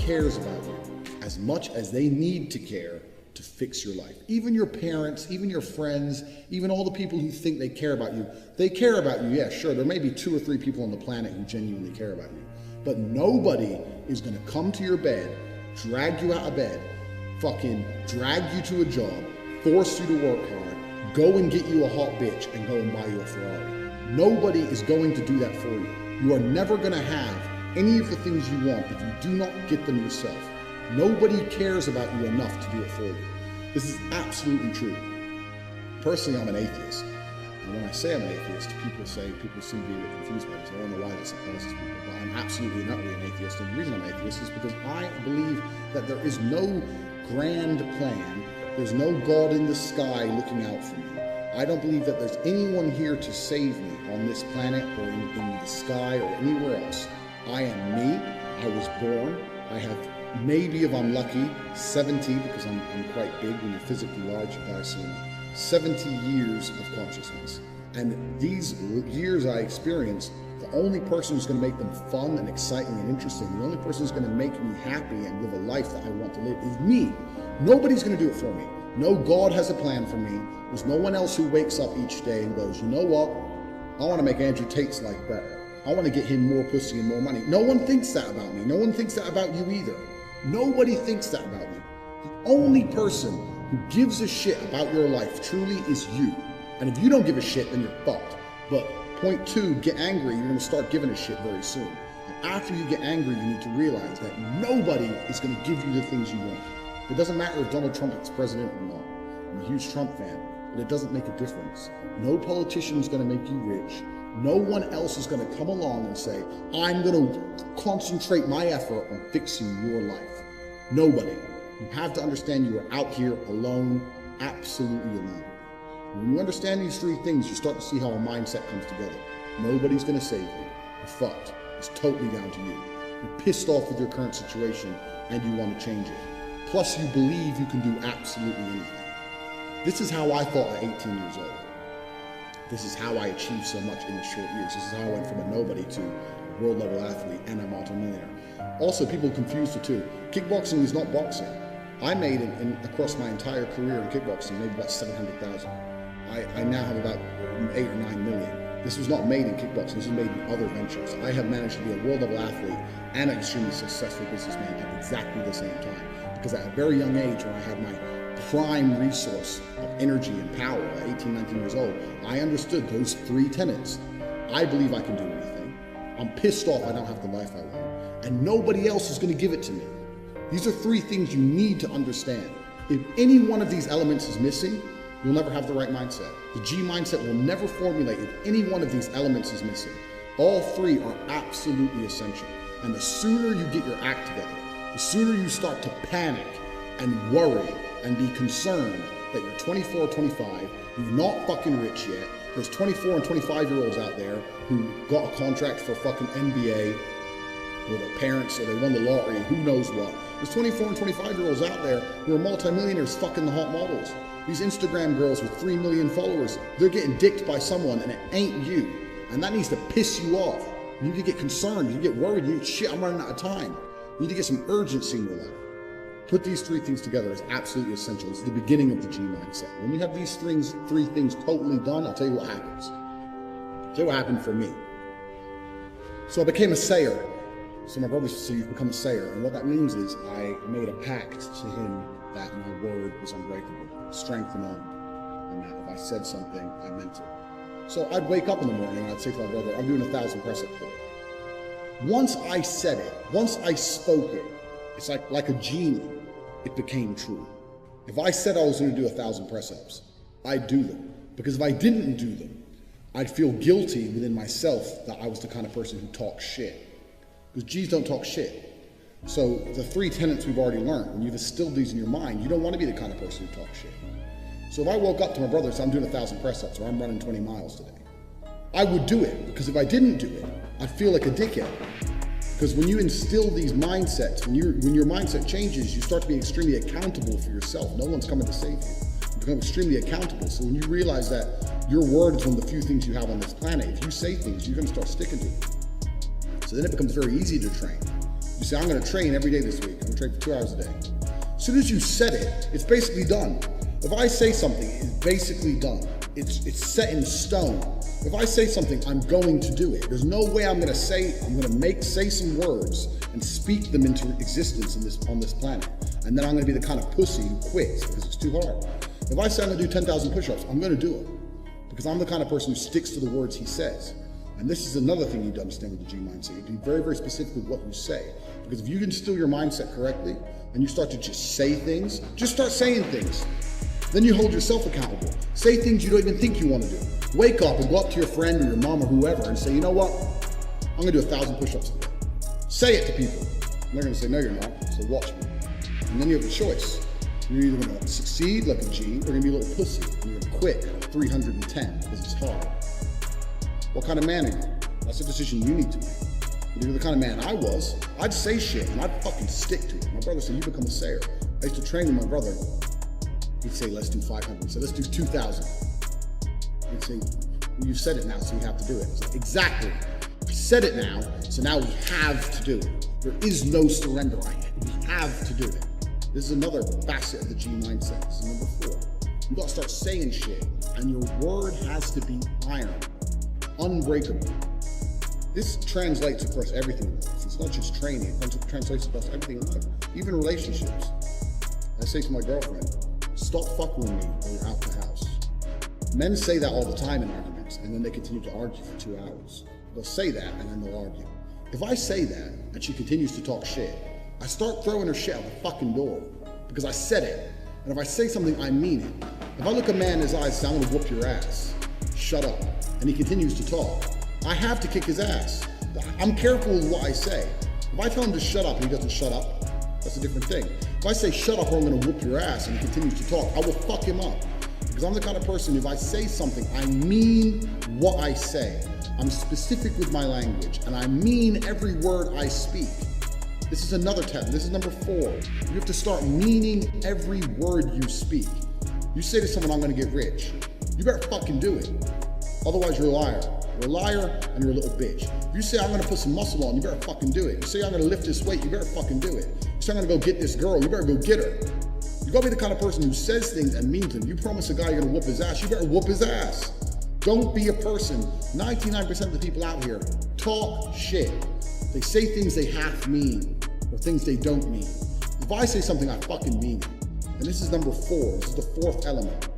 cares about you as much as they need to care to fix your life. Even your parents, even your friends, even all the people who think they care about you, they care about you. Yeah, sure, there may be 2 or 3 people on the planet who genuinely care about you, but nobody is gonna come to your bed, drag you out of bed, fucking drag you to a job, force you to work hard, go and get you a hot bitch and go and buy you a Ferrari. Nobody is going to do that for you. You are never gonna have any of the things you want if you do not get them yourself. Nobody cares about you enough to do it for you. This is absolutely true. Personally, I'm an atheist. And when I say I'm an atheist, people seem to be a bit confused by this. I don't know why that surprises people, but I'm absolutely not really an atheist. And the reason I'm an atheist is because I believe that there is no grand plan. There's no God in the sky looking out for me. I don't believe that there's anyone here to save me on this planet or in the sky or anywhere else. I am me. I was born. I have maybe, if I'm lucky, 70, because I'm quite big. When you're physically large, you die soon. 70 years of consciousness. And these years I experienced, the only person who's going to make them fun and exciting and interesting, the only person who's going to make me happy and live a life that I want to live is me. Nobody's going to do it for me. No God has a plan for me. There's no one else who wakes up each day and goes, you know what? I want to make Andrew Tate's life better. I want to get him more pussy and more money. No one thinks that about me. No one thinks that about you either. Nobody thinks that about you. The only person who gives a shit about your life truly is you. And if you don't give a shit, then you're fucked. But point 2, get angry. You're going to start giving a shit very soon. And after you get angry, you need to realize that nobody is going to give you the things you want. It doesn't matter if Donald Trump is president or not. I'm a huge Trump fan, but it doesn't make a difference. No politician is going to make you rich. No one else is going to come along and say, I'm going to concentrate my effort on fixing your life. Nobody. You have to understand you are out here alone, absolutely alone. When you understand these 3 things, you start to see how a mindset comes together. Nobody's going to save you. You're fucked. It's totally down to you. You're pissed off with your current situation and you want to change it. Plus, you believe you can do absolutely anything. This is how I thought at 18 years old. This is how I achieved so much in the short years. This is how I went from a nobody to a world level athlete and a multimillionaire. Also, people confuse the two. Kickboxing is not boxing. I made across my entire career in kickboxing, maybe about 700,000. I now have about 8 or 9 million. This was not made in kickboxing, this was made in other ventures. I have managed to be a world level athlete and an extremely successful businessman at exactly the same time. Because at a very young age, when I had my prime resource of energy and power at 18, 19 years old, I understood those 3 tenets. I believe I can do anything. I'm pissed off I don't have the life I want. And nobody else is going to give it to me. These are 3 things you need to understand. If any one of these elements is missing, you'll never have the right mindset. The G mindset will never formulate if any one of these elements is missing. All 3 are absolutely essential. And the sooner you get your act together, the sooner you start to panic and worry and be concerned that you're 24 or 25, you're not fucking rich yet. There's 24 and 25-year-olds out there who got a contract for fucking NBA with their parents, or they won the lottery, who knows what. There's 24 and 25-year-olds out there who are multimillionaires fucking the hot models. These Instagram girls with 3 million followers, they're getting dicked by someone and it ain't you. And that needs to piss you off. You need to get concerned, you get worried, you need, shit, I'm running out of time. You need to get some urgency in your life. Put these 3 things together is absolutely essential. It's the beginning of the G mindset. When you have these 3 things totally done, I'll tell you what happens. I'll tell you what happened for me. So I became a sayer. So my brother said, you've become a sayer. And what that means is I made a pact to him that my word was unbreakable, strength and honor. And that if I said something, I meant it. So I'd wake up in the morning and I'd say to my brother, I'm doing 1,000 press-ups today. Once I said it, once I spoke it, it's like a genie, it became true. If I said I was going to do 1,000 press-ups, I'd do them. Because if I didn't do them, I'd feel guilty within myself that I was the kind of person who talks shit. Because G's don't talk shit. So the 3 tenets we've already learned, when you've instilled these in your mind, you don't want to be the kind of person who talks shit. So if I woke up to my brother and said, I'm doing 1,000 press-ups, or I'm running 20 miles today, I would do it. Because if I didn't do it, I'd feel like a dickhead. Because when you instill these mindsets, when your mindset changes, you start to be extremely accountable for yourself. No one's coming to save you. You become extremely accountable. So when you realize that your word is one of the few things you have on this planet, if you say things, you're going to start sticking to it. So then it becomes very easy to train. You say, I'm gonna train every day this week. I'm gonna train for 2 hours a day. As soon as you said it, it's basically done. If I say something, it's basically done. It's set in stone. If I say something, I'm going to do it. There's no way I'm gonna say some words and speak them into existence on this planet. And then I'm gonna be the kind of pussy who quits because it's too hard. If I say I'm gonna do 10,000 push-ups, I'm gonna do it. Because I'm the kind of person who sticks to the words he says. And this is another thing you need to understand with the G mindset. You be very, very specific with what you say. Because if you can instill your mindset correctly and you start to just say things, just start saying things. Then you hold yourself accountable. Say things you don't even think you want to do. Wake up and go up to your friend or your mom or whoever and say, you know what? I'm gonna do 1,000 push-ups today. Say it to people. And they're gonna say, no, you're not. So watch me. And then you have a choice. You're either gonna succeed like a G or you're gonna be a little pussy. And you're gonna quit at 310 because it's hard. What kind of man are you? That's a decision you need to make. If you're the kind of man I was, I'd say shit and I'd fucking stick to it. My brother said, you become a sayer. I used to train with my brother. He'd say, let's do 500. He'd say, let's do 2,000. He'd say, well, you've said it now, so we have to do it. I was like, exactly. I said it now, so now we have to do it. There is no surrender. We have to do it. This is another facet of the G mindset. This is number 4. You gotta start saying shit, and your word has to be iron, unbreakable. This translates across everything in life. It's not just training, it translates across everything in life, even relationships. I say to my girlfriend, stop fucking with me when you're out the house. Men say that all the time in arguments, and then they continue to argue for 2 hours. They'll say that, and then they'll argue. If I say that, and she continues to talk shit, I start throwing her shit out the fucking door, because I said it. And if I say something, I mean it. If I look a man in his eyes and say, I'm gonna whoop your ass, shut up, and he continues to talk, I have to kick his ass. I'm careful with what I say. If I tell him to shut up and he doesn't shut up, that's a different thing. If I say shut up or I'm gonna whoop your ass and he continues to talk, I will fuck him up. Because I'm the kind of person, if I say something, I mean what I say. I'm specific with my language and I mean every word I speak. This is another tip. This is number 4. You have to start meaning every word you speak. You say to someone, I'm gonna get rich. You better fucking do it. Otherwise you're a liar. You're a liar and you're a little bitch. If you say I'm gonna put some muscle on, you better fucking do it. You say I'm gonna lift this weight, you better fucking do it. You say I'm gonna go get this girl, you better go get her. You gotta be the kind of person who says things and means them. You promise a guy you're gonna whoop his ass, you better whoop his ass. Don't be a person. 99% of the people out here talk shit. They say things they half mean or things they don't mean. If I say something, I fucking mean it. And this is number 4. This is the 4th element.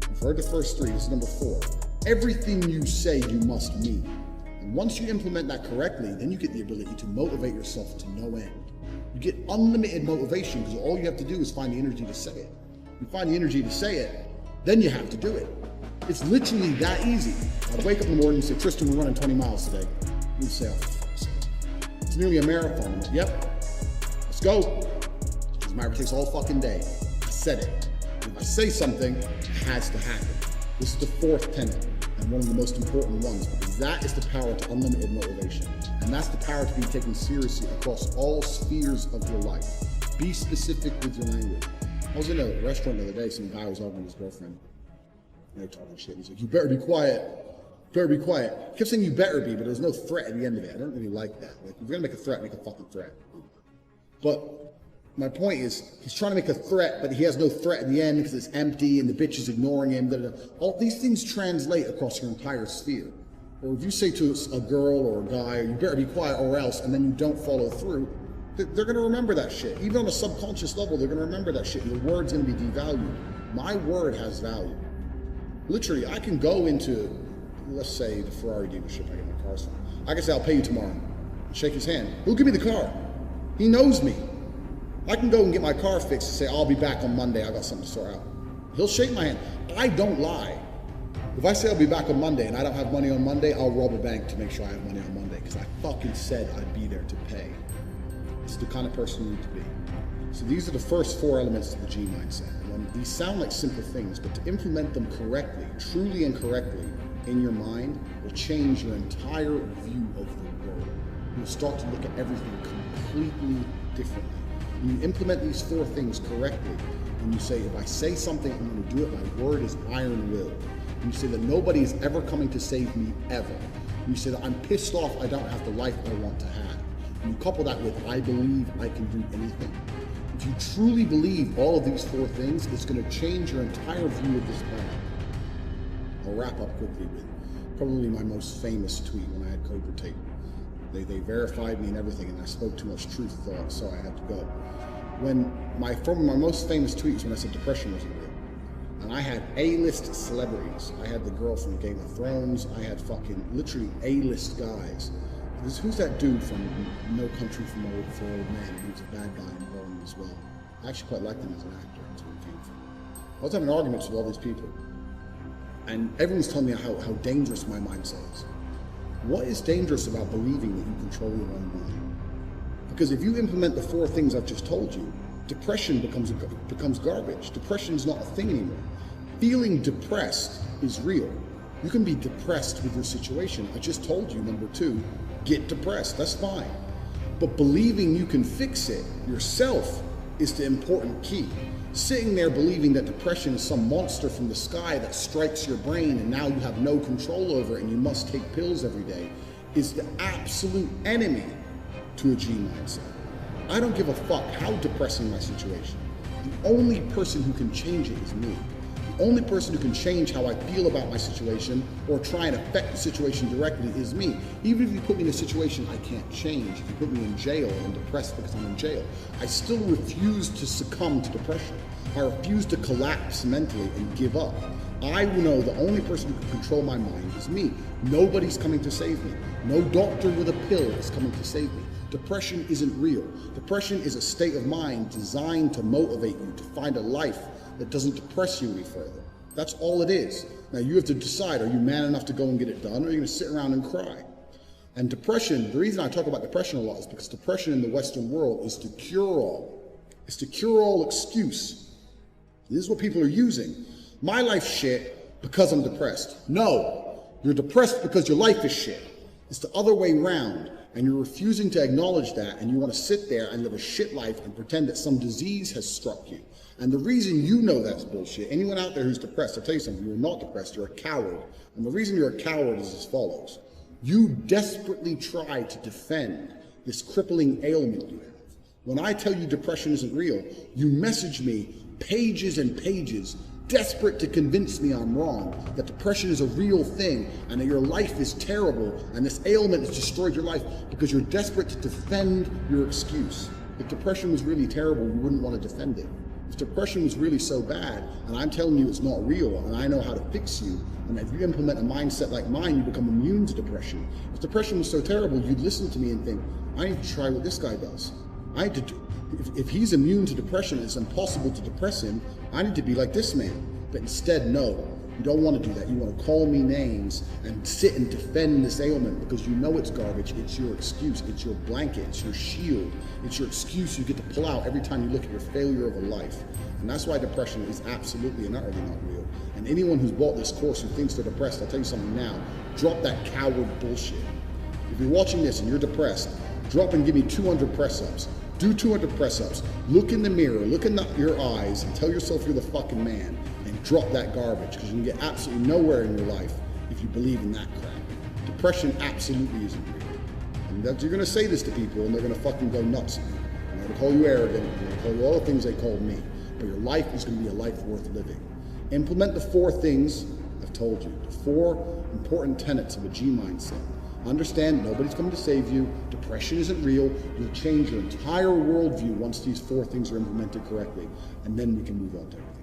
You've heard the first 3. This is number 4. Everything you say, you must mean. And once you implement that correctly, then you get the ability to motivate yourself to no end. You get unlimited motivation because all you have to do is find the energy to say it. You find the energy to say it, then you have to do it. It's literally that easy. I'd wake up in the morning and say, Tristan, we're running 20 miles today. You'd say, oh, for fuck's sake. It's nearly a marathon. I'm like, yep, let's go. This marathon takes all fucking day. I said it. If I say something, it has to happen. This is the 4th tenet, and one of the most important ones, because that is the power to unlimited motivation. And that's the power to be taken seriously across all spheres of your life. Be specific with your language. I was in a restaurant the other day, some guy was arguing with his girlfriend. And they were talking shit. He's like, you better be quiet. Better be quiet. He kept saying you better be, but there's no threat at the end of it. I don't really like that. Like, if you're gonna make a threat, make a fucking threat. But my point is, he's trying to make a threat, but he has no threat at the end because it's empty and the bitch is ignoring him. All these things translate across your entire sphere. Or if you say to a girl or a guy, you better be quiet or else, and then you don't follow through, they're gonna remember that shit. Even on a subconscious level, they're gonna remember that shit. Your word's gonna be devalued. My word has value. Literally, I can go into, let's say, the Ferrari dealership I get my car from. I can say, I'll pay you tomorrow. Shake his hand. Who'll give me the car? He knows me. I can go and get my car fixed and say, I'll be back on Monday, I got something to sort out. He'll shake my hand. I don't lie. If I say I'll be back on Monday and I don't have money on Monday, I'll rob a bank to make sure I have money on Monday because I fucking said I'd be there to pay. This is the kind of person you need to be. So these are the first 4 elements of the G mindset. And these sound like simple things, but to implement them correctly, truly and correctly in your mind will change your entire view of the world. You'll start to look at everything completely differently. When you implement these 4 things correctly, and you say, if I say something, I'm going to do it, my word is iron will. And you say that nobody is ever coming to save me, ever. And you say that I'm pissed off I don't have the life I want to have. and you couple that with I believe I can do anything. If you truly believe all of these 4 things, it's going to change your entire view of this planet. I'll wrap up quickly with probably my most famous tweet when I had Cobra Tate. They verified me and everything, and I spoke too much truth, so I had to go. When my most famous tweet was when I said depression wasn't real. And I had A-list celebrities. I had the girl from Game of Thrones. I had fucking literally A-list guys. Who's that dude from No Country for Old Men? He was a bad guy in Rome as well. I actually quite liked him as an actor. That's where he came from. I was having arguments with all these people. And everyone's telling me how dangerous my mindset is. What is dangerous about believing that you control your own mind? Because if you implement the 4 things I've just told you, depression becomes garbage. Depression is not a thing anymore. Feeling depressed is real. You can be depressed with your situation. I just told you, number 2, get depressed, that's fine. But believing you can fix it yourself is the important key. Sitting there believing that depression is some monster from the sky that strikes your brain and now you have no control over it and you must take pills every day is the absolute enemy to a G mindset. I don't give a fuck how depressing my situation. The only person who can change it is me. The only person who can change how I feel about my situation or try and affect the situation directly is me. Even if you put me in a situation I can't change, if you put me in jail and I'm depressed because I'm in jail, I still refuse to succumb to depression. I refuse to collapse mentally and give up. I know the only person who can control my mind is me. Nobody's coming to save me. No doctor with a pill is coming to save me. Depression isn't real. Depression is a state of mind designed to motivate you to find a life that doesn't depress you any further. That's all it is. Now you have to decide, are you man enough to go and get it done, or are you gonna sit around and cry? And depression, the reason I talk about depression a lot is because depression in the Western world is the cure-all. It's the cure-all excuse. This is what people are using. My life's shit because I'm depressed. No, you're depressed because your life is shit. It's the other way around. And you're refusing to acknowledge that, and you want to sit there and live a shit life and pretend that some disease has struck you. And the reason you know that's bullshit, anyone out there who's depressed, I'll tell you something, you're not depressed, you're a coward. And the reason you're a coward is as follows. You desperately try to defend this crippling ailment you have. When I tell you depression isn't real, you message me pages and pages desperate to convince me I'm wrong, that depression is a real thing and that your life is terrible and this ailment has destroyed your life because you're desperate to defend your excuse. If depression was really terrible, you wouldn't want to defend it. If depression was really so bad and I'm telling you it's not real and I know how to fix you, and if you implement a mindset like mine, you become immune to depression. If depression was so terrible, you'd listen to me and think, I need to try what this guy does. I need to do. If he's immune to depression, it's impossible to depress him, I need to be like this man. But instead, no, you don't want to do that. You want to call me names and sit and defend this ailment because you know it's garbage. It's your excuse. It's your blanket. It's your shield. It's your excuse you get to pull out every time you look at your failure of a life. And that's why depression is absolutely and utterly not real. And anyone who's bought this course who thinks they're depressed, I'll tell you something now, drop that coward bullshit. If you're watching this and you're depressed, drop and give me 200 press-ups. Do 200 press-ups. Look in the mirror, look in your eyes, and tell yourself you're the fucking man, and drop that garbage, because you can get absolutely nowhere in your life if you believe in that crap. Depression absolutely isn't real. And you're going to say this to people, and they're going to fucking go nuts at you. They're going to call you arrogant, and they're going to call you all the things they called me. But your life is going to be a life worth living. Implement the 4 things I've told you, the 4 important tenets of a G mindset. Understand nobody's coming to save you. Depression isn't real. You'll change your entire worldview once these 4 things are implemented correctly. And then we can move on to everything.